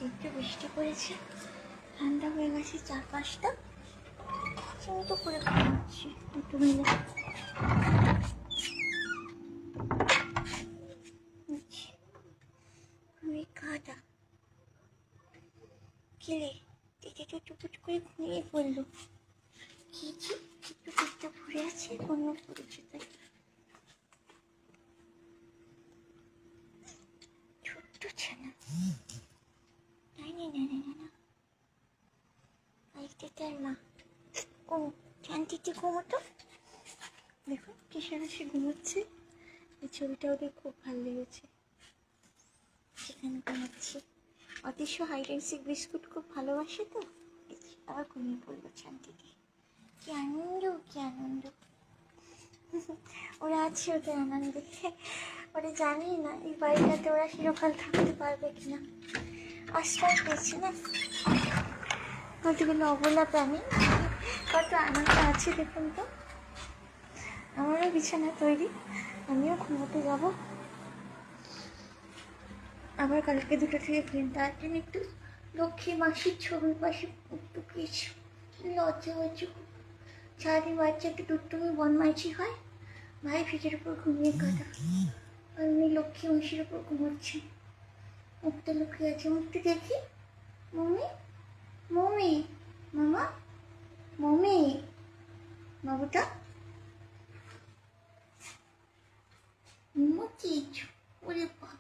একটু বৃষ্টি পড়েছে, ঠান্ডা হয়ে গেছে চারপাশটা, তো করে ঘুমাচ্ছি একটু মিলে। আমি কাটা খেলে দেখে চুপচুপ করে ঘুমিয়ে পড়লো। খেয়েছি, একটু পেটটা ভরে আছে, অন্য পড়েছে তাই। ছোট্ট ছানা, না আইতে তার মা ও শান্তিতে ঘুমোতো। দেখুন কিসে হাসি ঘুমোচ্ছে। এই ছবিটা ওদের খুব ভালো লেগেছে, সেখানে ঘুমাচ্ছি। অতিশ হাইড অ্যান্ড সিক বিস্কুট খুব ভালোবাসে তো, আবার ঘুমিয়ে পড়লো শান্তিতে। কি আনন্দ, কি আনন্দ। ওরা আছে ওদের আনন্দে, ওরা জানেই না এই বাড়িটাতে ওরা চিরকাল থাকতে পারবে কিনা। আশ্রয় পেয়েছে না কতগুলো অবলা প্রাণী, কত আনন্দ আছে দেখুন তো। আমারও বিছানা তৈরি, আমিও ঘুমোতে যাব। আবার কালকে 2টা থেকে ফিল্ম, তার জন্য একটু লক্ষ্মী মাসির ছবির পাশে একটু কিছু লজ্জা হয়েছে। সারাদিন বাচ্চা একটু দুষ্টুমি বদমাইশি হয়, ভাই ফিজের উপর ঘুমিয়ে কাটা, আর উনি লক্ষ্মী মাসির উপর ঘুমোচ্ছে। মুখটা লুকিয়ে আছে, মুখটা দেখি। মম্মি, মম্মি, মামা, মম্মি, বাবুটা ঘুমোচ্ছিস? ওরে বাবা,